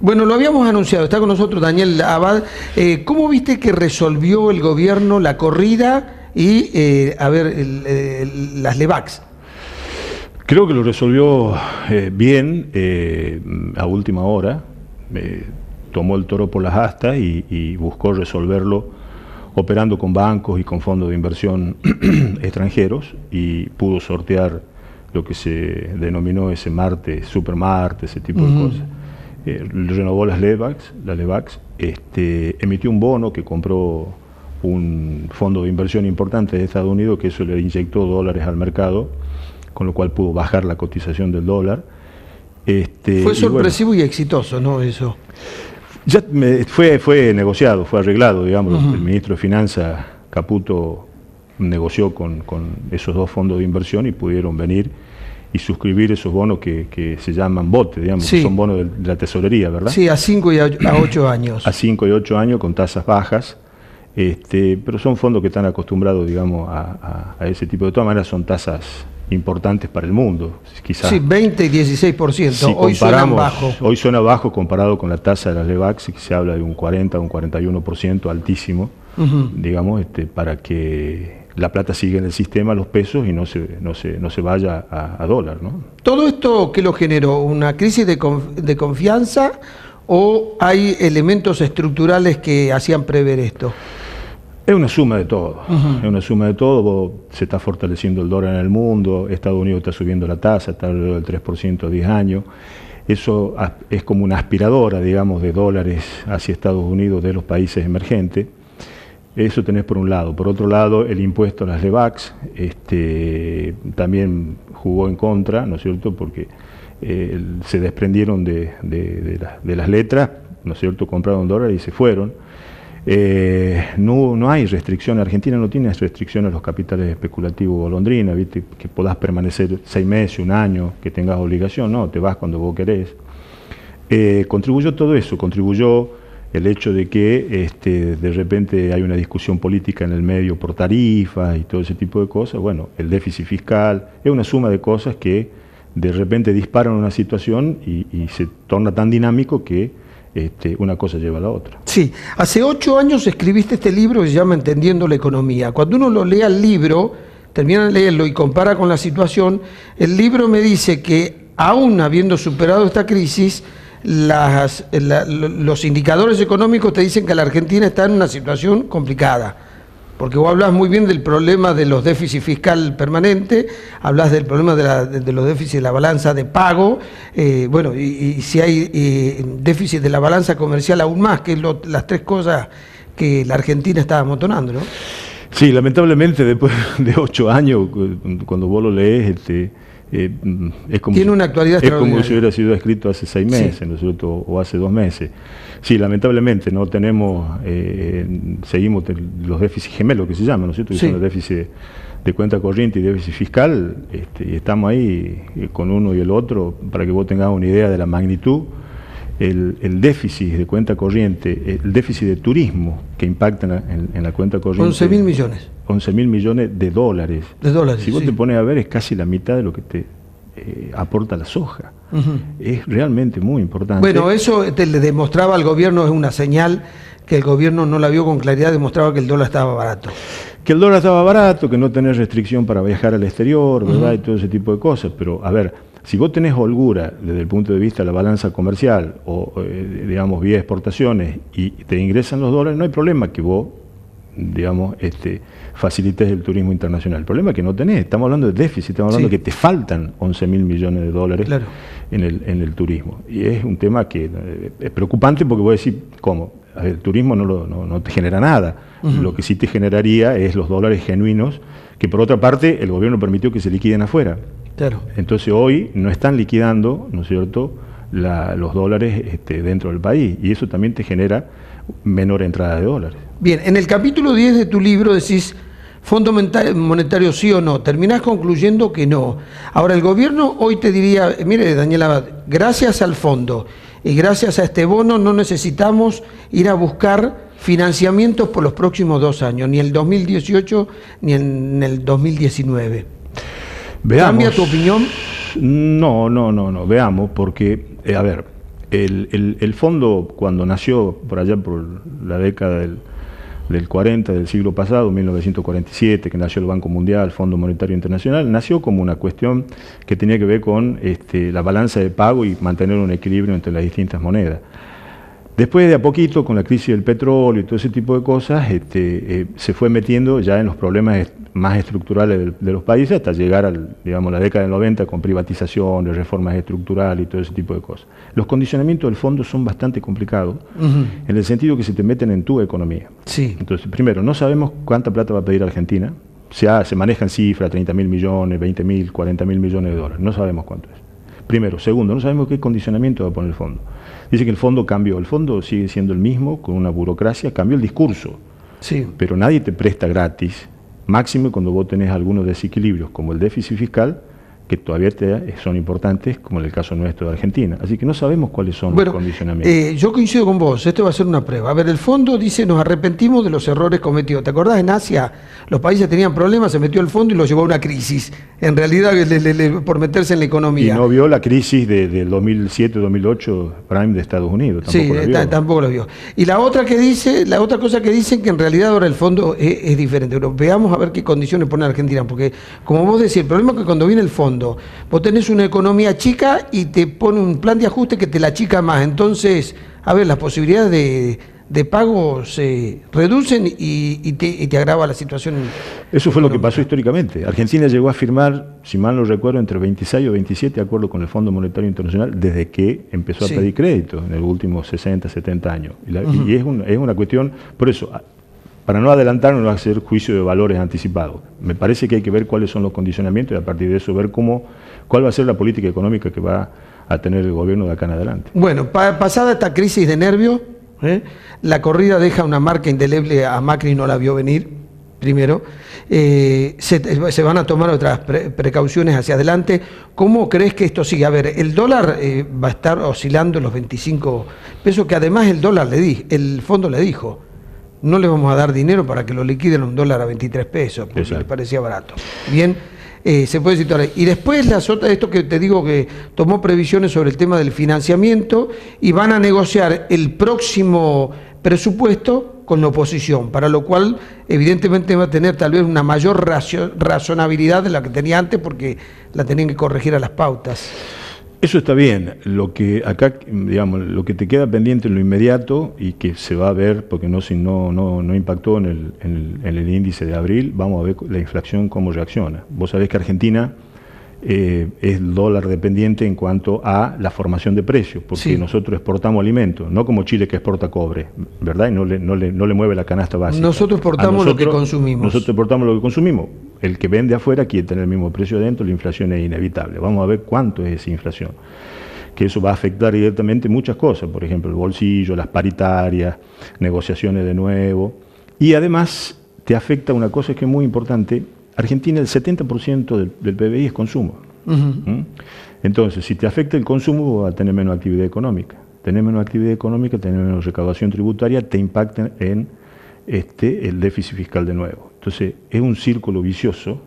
Bueno, lo habíamos anunciado, está con nosotros Daniel Abad. ¿Cómo viste que resolvió el gobierno la corrida y, las LEVACs? Creo que lo resolvió bien a última hora. Tomó el toro por las astas y buscó resolverlo operando con bancos y con fondos de inversión extranjeros, y pudo sortear lo que se denominó ese Marte, Supermarte, ese tipo de cosas. Renovó las LEVACs, emitió un bono que compró un fondo de inversión importante de Estados Unidos, que eso le inyectó dólares al mercado, con lo cual pudo bajar la cotización del dólar. Fue sorpresivo y exitoso, ¿no? Eso. Ya fue negociado, fue arreglado, digamos. El ministro de Finanzas, Caputo, negoció con esos dos fondos de inversión y pudieron venir y suscribir esos bonos que se llaman BOTE, digamos, sí, que son bonos de la tesorería, ¿verdad? Sí, a 5 y a 8 años. A 5 y 8 años con tasas bajas, pero son fondos que están acostumbrados, digamos, a ese tipo. De todas maneras son tasas importantes para el mundo, quizás. Sí, 20 y 16%, si hoy suenan bajo. Hoy suena bajo comparado con la tasa de las LEVACs, que se habla de un 40 o un 41%, altísimo, digamos, para que la plata siga en el sistema, los pesos, y no se vaya a dólar, ¿no? ¿Todo esto qué lo generó? ¿Una crisis de confianza o hay elementos estructurales que hacían prever esto? Es una suma de todo, es una suma de todo. Se está fortaleciendo el dólar en el mundo, Estados Unidos está subiendo la tasa, está alrededor del 3% a 10 años. Eso es como una aspiradora, digamos, de dólares hacia Estados Unidos de los países emergentes. Eso tenés por un lado. Por otro lado, el impuesto a las LEVACs también jugó en contra, ¿no es cierto?, porque se desprendieron de las letras, ¿no es cierto?, compraron dólares y se fueron. No hay restricción, Argentina no tiene restricciones a los capitales especulativos golondrina, ¿viste?, que podás permanecer 6 meses, un año, que tengas obligación, no, te vas cuando vos querés. Contribuyó todo eso, contribuyó el hecho de que de repente hay una discusión política en el medio por tarifas y todo ese tipo de cosas. Bueno, el déficit fiscal es una suma de cosas que de repente disparan una situación y se torna tan dinámico que una cosa lleva a la otra. Sí, hace 8 años escribiste este libro que se llama Entendiendo la Economía. Cuando uno lo lee al libro, termina de leerlo y compara con la situación, el libro me dice que aún habiendo superado esta crisis, los indicadores económicos te dicen que la Argentina está en una situación complicada, porque vos hablas muy bien del problema de los déficits fiscal permanentes, hablas del problema de los déficits de la balanza de pago, y si hay déficit de la balanza comercial aún más, que es las 3 cosas que la Argentina está amontonando, ¿no? Sí, lamentablemente después de 8 años, cuando vos lo lees, es como tiene una actualidad extraordinaria. Es como si hubiera sido escrito hace 6 meses, sí, ¿no es cierto?, o hace 2 meses. Sí, lamentablemente no tenemos, seguimos los déficits gemelos que se llaman, ¿no es cierto?, que son los déficits de cuenta corriente y déficit fiscal, y estamos ahí con uno y el otro. Para que vos tengas una idea de la magnitud, el déficit de cuenta corriente, el déficit de turismo que impacta en la cuenta corriente. 11.000 millones. 11.000 millones de dólares. Si vos te pones a ver, es casi la mitad de lo que te aporta la soja. Es realmente muy importante. Bueno, eso le demostraba al gobierno, es una señal que el gobierno no la vio con claridad, demostraba que el dólar estaba barato. Que el dólar estaba barato, que no tenés restricción para viajar al exterior, ¿verdad? Y todo ese tipo de cosas. Pero, a ver, si vos tenés holgura desde el punto de vista de la balanza comercial o, digamos, vía exportaciones, y te ingresan los dólares, no hay problema que vos, digamos, facilites el turismo internacional. El problema es que no tenés, estamos hablando de déficit, estamos hablando de que te faltan 11.000 millones de dólares, claro, en el turismo. Y es un tema que es preocupante, porque vos decís, ¿cómo? El turismo no te genera nada. Lo que sí te generaría es los dólares genuinos, que por otra parte el gobierno permitió que se liquiden afuera. Claro. Entonces hoy no están liquidando, ¿no es cierto?, los dólares dentro del país, y eso también te genera menor entrada de dólares. Bien, en el capítulo 10 de tu libro decís, Fondo Monetario sí o no, terminás concluyendo que no. Ahora, el gobierno hoy te diría, mire, Daniel Abad, gracias al fondo y gracias a este bono no necesitamos ir a buscar financiamientos por los próximos 2 años, ni el 2018 ni en el 2019. Veamos. ¿Cambia tu opinión? No, veamos, porque, a ver, El fondo, cuando nació por allá por la década del 40 del siglo pasado, 1947, que nació el Banco Mundial, Fondo Monetario Internacional, nació como una cuestión que tenía que ver con la balanza de pago y mantener un equilibrio entre las distintas monedas. Después de a poquito, con la crisis del petróleo y todo ese tipo de cosas, se fue metiendo ya en los problemas más estructurales de los países hasta llegar la década del 90 con privatizaciones, reformas estructurales y todo ese tipo de cosas. Los condicionamientos del fondo son bastante complicados, en el sentido que se te meten en tu economía. Sí. Entonces, primero, no sabemos cuánta plata va a pedir Argentina. Se manejan cifras, 30.000 millones, 20.000, 40.000 millones de dólares. No sabemos cuánto es. Primero. Segundo, no sabemos qué condicionamiento va a poner el fondo. Dice que el fondo cambió. El fondo sigue siendo el mismo, con una burocracia, cambió el discurso. Sí. Pero nadie te presta gratis, máximo cuando vos tenés algunos desequilibrios, como el déficit fiscal, que todavía son importantes, como en el caso nuestro de Argentina. Así que no sabemos cuáles son los condicionamientos. Yo coincido con vos, esto va a ser una prueba. A ver, el fondo dice, nos arrepentimos de los errores cometidos. ¿Te acordás? En Asia los países tenían problemas, se metió el fondo y lo llevó a una crisis. En realidad, por meterse en la economía. Y no vio la crisis del 2007-2008 prime de Estados Unidos. Tampoco la vio. Tampoco lo vio. Y la otra cosa que dicen que en realidad ahora el fondo es diferente. Pero veamos a ver qué condiciones pone Argentina. Porque, como vos decís, el problema es que cuando viene el fondo, vos tenés una economía chica y te pone un plan de ajuste que te la achica más. Entonces, a ver, las posibilidades de pago se reducen y te agrava la situación. Eso fue lo que pasó históricamente. Argentina llegó a firmar, si mal no recuerdo, entre 26 o 27 acuerdos con el Fondo Monetario Internacional desde que empezó a pedir crédito en los últimos 60, 70 años. Y es una cuestión, por eso, para no adelantarnos, no hacer juicio de valores anticipados. Me parece que hay que ver cuáles son los condicionamientos y a partir de eso ver cuál va a ser la política económica que va a tener el gobierno de acá en adelante. Bueno, pasada esta crisis de nervios, la corrida deja una marca indeleble a Macri, no la vio venir, primero. Se van a tomar otras precauciones hacia adelante. ¿Cómo crees que esto sigue? A ver, el dólar va a estar oscilando en los 25 pesos, que además el fondo le dijo, no le vamos a dar dinero para que lo liquiden un dólar a 23 pesos, porque les parecía barato. Bien, se puede situar. Y después esto que te digo que tomó previsiones sobre el tema del financiamiento y van a negociar el próximo presupuesto con la oposición, para lo cual evidentemente va a tener tal vez una mayor razonabilidad de la que tenía antes, porque la tenían que corregir a las pautas. Eso está bien. Lo que acá, digamos, lo que te queda pendiente en lo inmediato y que se va a ver, porque no impactó en el índice de abril, vamos a ver la inflación cómo reacciona. Vos sabés que Argentina es dólar dependiente en cuanto a la formación de precios, porque nosotros exportamos alimentos, no como Chile que exporta cobre, ¿verdad? Y no le mueve la canasta básica. Nosotros exportamos lo que consumimos. Nosotros exportamos lo que consumimos. El que vende afuera quiere tener el mismo precio adentro, la inflación es inevitable. Vamos a ver cuánto es esa inflación. Que eso va a afectar directamente muchas cosas, por ejemplo, el bolsillo, las paritarias, negociaciones de nuevo. Y además te afecta una cosa que es muy importante. Argentina, el 70% del PBI es consumo. Entonces, si te afecta el consumo, vas a tener menos actividad económica. Tener menos actividad económica, tener menos recaudación tributaria, te impacta en el déficit fiscal de nuevo. Entonces, es un círculo vicioso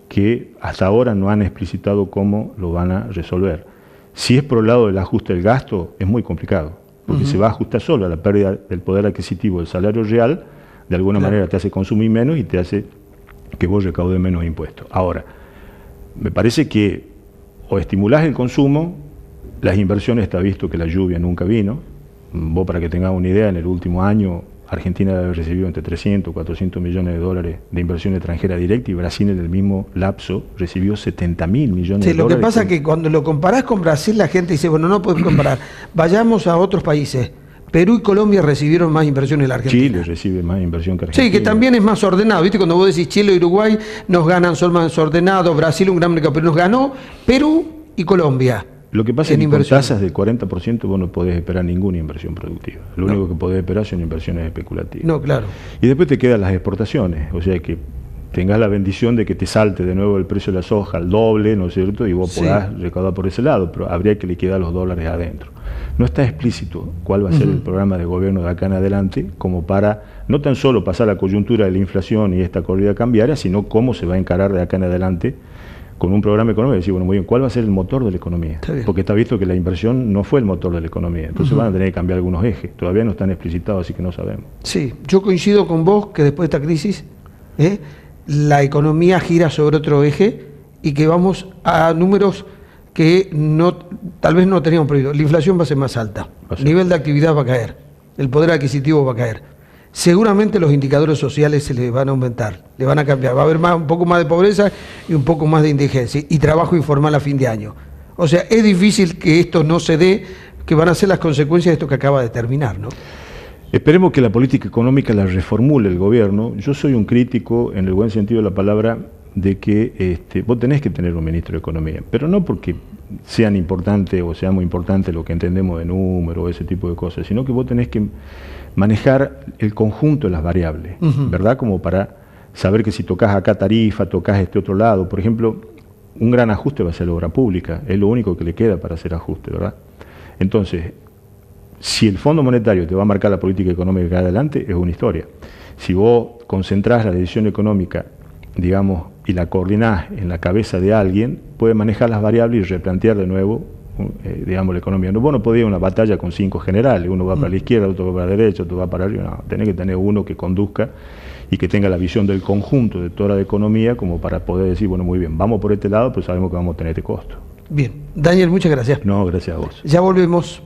que hasta ahora no han explicitado cómo lo van a resolver. Si es por el lado del ajuste del gasto, es muy complicado, porque se va a ajustar solo a la pérdida del poder adquisitivo del salario real, de alguna manera te hace consumir menos y te hace que vos recaudes menos impuestos. Ahora, me parece que o estimulás el consumo, las inversiones, está visto que la lluvia nunca vino. Vos, para que tengas una idea, en el último año Argentina debe haber recibido entre 300 y 400 millones de dólares de inversión extranjera directa y Brasil en el mismo lapso recibió 70.000 millones de dólares. Lo que pasa es que cuando lo comparás con Brasil, la gente dice, bueno, no podemos comparar. Vayamos a otros países. Perú y Colombia recibieron más inversión en la Argentina. Chile recibe más inversión que Argentina. Sí, que también es más ordenado. ¿Viste? Cuando vos decís Chile y Uruguay nos ganan, son más ordenados. Brasil un gran mercado, pero nos ganó Perú y Colombia. Lo que pasa es que con tasas del 40% vos no podés esperar ninguna inversión productiva. Lo único que podés esperar son inversiones especulativas. No, claro. Y después te quedan las exportaciones. O sea que tengas la bendición de que te salte de nuevo el precio de la soja al doble, ¿no es cierto? Y vos podás recaudar por ese lado, pero habría que liquidar los dólares adentro. No está explícito cuál va a ser el programa de gobierno de acá en adelante, como para no tan solo pasar la coyuntura de la inflación y esta corrida cambiaria, sino cómo se va a encarar de acá en adelante con un programa económico y decir, bueno, muy bien, ¿cuál va a ser el motor de la economía? Porque está visto que la inversión no fue el motor de la economía, entonces van a tener que cambiar algunos ejes, todavía no están explicitados, así que no sabemos. Sí, yo coincido con vos que después de esta crisis, la economía gira sobre otro eje y que vamos a números que tal vez no teníamos previsto. La inflación va a ser más alta, el nivel de actividad va a caer, el poder adquisitivo va a caer. Seguramente los indicadores sociales se les van a aumentar, le van a cambiar, va a haber un poco más de pobreza y un poco más de indigencia y trabajo informal a fin de año. O sea, es difícil que esto no se dé, que van a ser las consecuencias de esto que acaba de terminar, ¿no? Esperemos que la política económica la reformule el gobierno. Yo soy un crítico, en el buen sentido de la palabra, de que vos tenés que tener un ministro de Economía, pero no porque sean importantes o sea muy importante lo que entendemos de número o ese tipo de cosas, sino que vos tenés que manejar el conjunto de las variables, ¿verdad? Como para saber que si tocas acá tarifa, tocas este otro lado, por ejemplo, un gran ajuste va a ser la obra pública, es lo único que le queda para hacer ajuste, ¿verdad? Entonces, si el Fondo Monetario te va a marcar la política económica que adelante, es una historia. Si vos concentrás la decisión económica, digamos, y la coordinás en la cabeza de alguien, puede manejar las variables y replantear de nuevo digamos, la economía. Vos no podés ir a una batalla con 5 generales, uno va para la izquierda, otro va para la derecha, otro va para arriba, no, tenés que tener uno que conduzca y que tenga la visión del conjunto de toda la economía como para poder decir, bueno, muy bien, vamos por este lado, pero sabemos que vamos a tener este costo. Bien, Daniel, muchas gracias. No, gracias a vos. Ya volvemos.